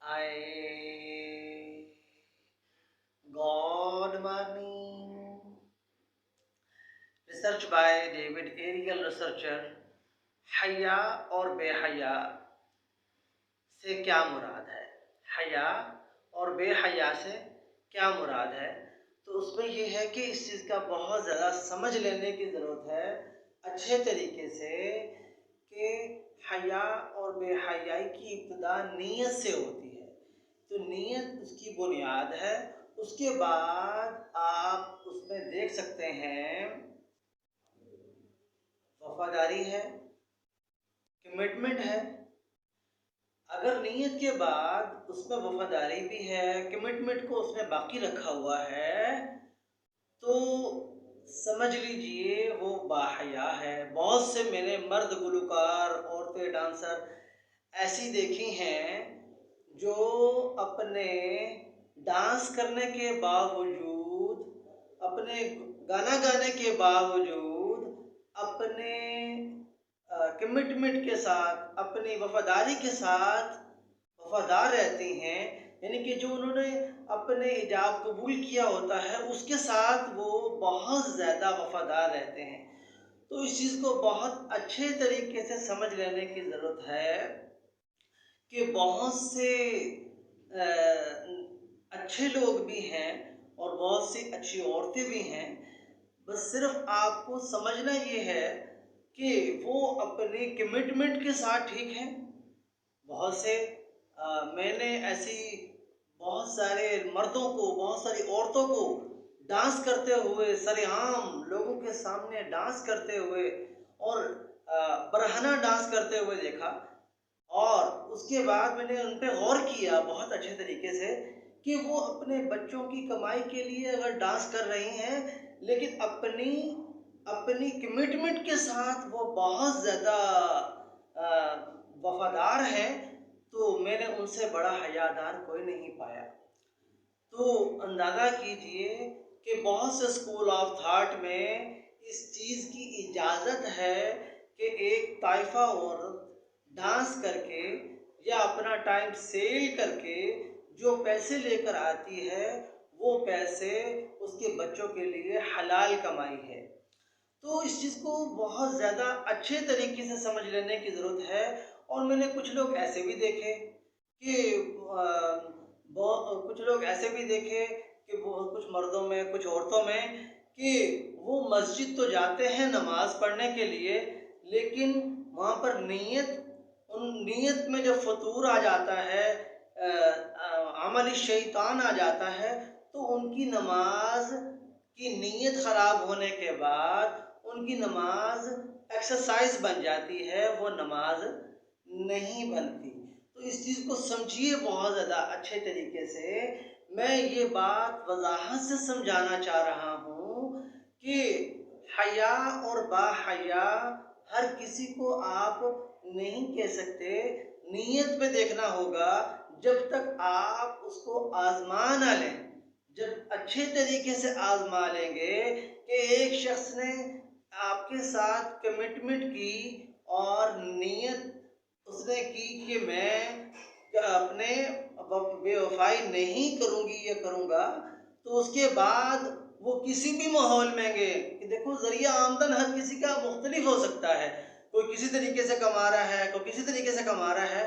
I God morning. Research by David Ariel researcher. हया और बेहया से क्या मुराद है? हया और बेहया से क्या मुराद है? तो उसमें ये है कि इस चीज़ का बहुत ज़्यादा समझ लेने की ज़रूरत है अच्छे तरीके से कि हया और बेहयाई की इब्तिदा नीयत से होती है। तो नीयत उसकी बुनियाद है। उसके बाद आप उसमें देख सकते हैं वफादारी है, कमिटमेंट है। अगर नीयत के बाद उसमें वफादारी भी है, कमिटमेंट को उसने बाकी रखा हुआ है, तो समझ लीजिए वो बाहया है। बहुत से मैंने मर्द गुलकार, औरतें डांसर ऐसी देखी हैं जो अपने डांस करने के बावजूद, अपने गाना गाने के बावजूद, अपने कमिटमेंट के साथ, अपनी वफादारी के साथ वफादार रहती हैं। यानी कि जो उन्होंने अपने हिजाब कबूल किया होता है उसके साथ वो बहुत ज़्यादा वफादार रहते हैं। तो इस चीज़ को बहुत अच्छे तरीके से समझ लेने की ज़रूरत है कि बहुत से अच्छे लोग भी हैं और बहुत सी अच्छी औरतें भी हैं। बस सिर्फ आपको समझना ये है कि वो अपने कमिटमेंट के साथ ठीक हैं। बहुत से मैंने ऐसी बहुत सारे मर्दों को, बहुत सारी औरतों को डांस करते हुए, सरेआम लोगों के सामने डांस करते हुए और बरहना डांस करते हुए देखा। और उसके बाद मैंने उन पे गौर किया बहुत अच्छे तरीके से कि वो अपने बच्चों की कमाई के लिए अगर डांस कर रही हैं, लेकिन अपनी अपनी कमिटमेंट के साथ वो बहुत ज़्यादा वफादार हैं, तो मैंने उनसे बड़ा हयादार कोई नहीं पाया। तो अंदाज़ा कीजिए कि बहुत से स्कूल ऑफ थॉट में इस चीज़ की इजाज़त है कि एक ताइफा औरत डांस करके या अपना टाइम सेल करके जो पैसे लेकर आती है, वो पैसे उसके बच्चों के लिए हलाल कमाई है। तो इस चीज़ को बहुत ज़्यादा अच्छे तरीके से समझ लेने की ज़रूरत है। और मैंने कुछ लोग ऐसे भी देखे कि कुछ लोग ऐसे भी देखे कि वो कुछ मर्दों में, कुछ औरतों में, कि वो मस्जिद तो जाते हैं नमाज़ पढ़ने के लिए, लेकिन वहाँ पर नीयत में जब फतूर आ जाता है, अमल शैतान आ जाता है, तो उनकी नमाज की नीयत ख़राब होने के बाद उनकी नमाज एक्सरसाइज बन जाती है, वो नमाज नहीं बनती। तो इस चीज़ को समझिए बहुत ज़्यादा अच्छे तरीके से। मैं ये बात वज़ाहत से समझाना चाह रहा हूँ कि हया और बाहया हर किसी को आप नहीं कह सकते। नीयत पे देखना होगा। जब तक आप उसको आज़मा ना लें, जब अच्छे तरीके से आज़मा लेंगे कि एक शख्स ने आपके साथ कमिटमेंट की और नीयत उसने की कि मैं अपने बेवफाई नहीं करूँगी या करूँगा, तो उसके बाद वो किसी भी माहौल में गए कि देखो ज़रिया आमदन हर किसी का मुख्तलिफ हो सकता है। कोई किसी तरीके से कमा रहा है, कोई किसी तरीके से कमा रहा है।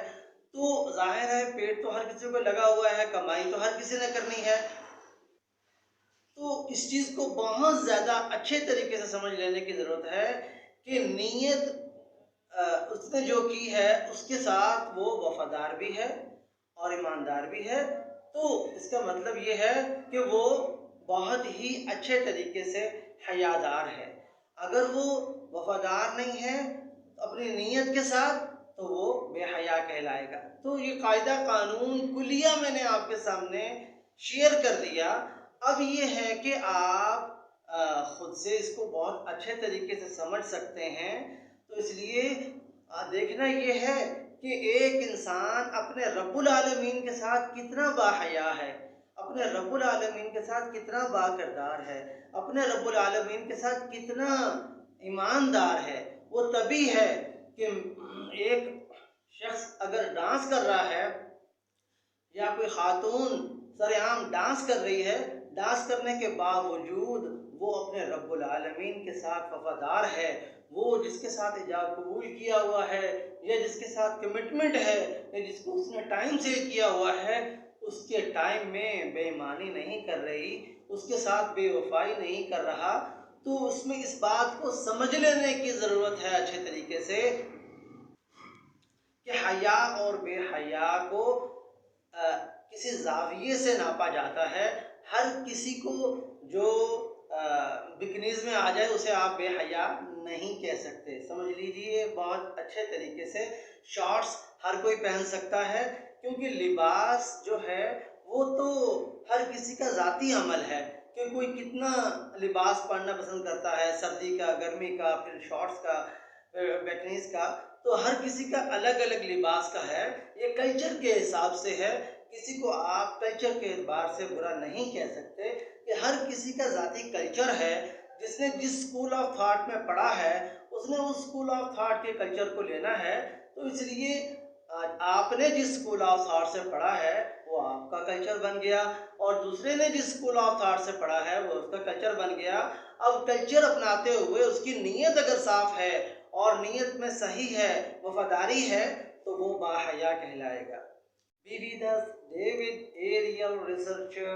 तो ज़ाहिर है पेट तो हर किसी को लगा हुआ है, कमाई तो हर किसी ने करनी है। तो इस चीज़ को बहुत ज़्यादा अच्छे तरीके से समझ लेने की ज़रूरत है कि नीयत उसने जो की है उसके साथ वो वफादार भी है और ईमानदार भी है। तो इसका मतलब ये है कि वो बहुत ही अच्छे तरीके से हयादार है। अगर वो वफादार नहीं है अपनी नीयत के साथ, तो वो बेहया कहलाएगा। तो ये कायदा कानून कुलिया मैंने आपके सामने शेयर कर दिया। अब ये है कि आप खुद से इसको बहुत अच्छे तरीके से समझ सकते हैं। तो इसलिए देखना ये है कि एक इंसान अपने रब्बुल आलमीन के साथ कितना बाहया है, अपने रब्बुल आलमीन के साथ कितना बाकिरदार है, अपने रब्बुल आलमीन के साथ कितना ईमानदार है। वो तभी है कि एक शख्स अगर डांस कर रहा है या कोई खातून सरेआम डांस कर रही है, डांस करने के बावजूद वो अपने रब्बुल आलमीन के साथ वफादार है, वो जिसके साथ हिजाब कबूल किया हुआ है या जिसके साथ कमिटमेंट है या जिसको उसने टाइम सेव किया हुआ है, उसके टाइम में बेईमानी नहीं कर रही, उसके साथ बेवफाई नहीं कर रहा, तो उसमें इस बात को समझ लेने की ज़रूरत है अच्छे तरीके से कि हया और बेहया को किसी ज़ाविये से नापा जाता है। हर किसी को जो बिकनीज़ में आ जाए उसे आप बेहया नहीं कह सकते। समझ लीजिए बहुत अच्छे तरीके से। शॉर्ट्स हर कोई पहन सकता है क्योंकि लिबास जो है वो तो हर किसी का ज़ाती अमल है कि कोई कितना लिबास पहनना पसंद करता है, सर्दी का, गर्मी का, फिर शॉर्ट्स का, बिकनीज़ का। तो हर किसी का अलग अलग लिबास का है, ये कल्चर के हिसाब से है। किसी को आप कल्चर के एतबार से बुरा नहीं कह सकते कि हर किसी का ज़ाती कल्चर है। जिसने जिस स्कूल ऑफ थॉट में पढ़ा है उसने उस स्कूल ऑफ थॉट के कल्चर को लेना है। तो इसलिए आपने जिस स्कूल ऑफ थॉट से पढ़ा है वो आपका कल्चर बन गया और दूसरे ने जिस स्कूल ऑफ थॉट से पढ़ा है वो उसका कल्चर बन गया। अब कल्चर अपनाते हुए उसकी नीयत अगर साफ है और नीयत में सही है, वफादारी है, तो वो बाहया कहलाएगा। Be with us, David, a real researcher.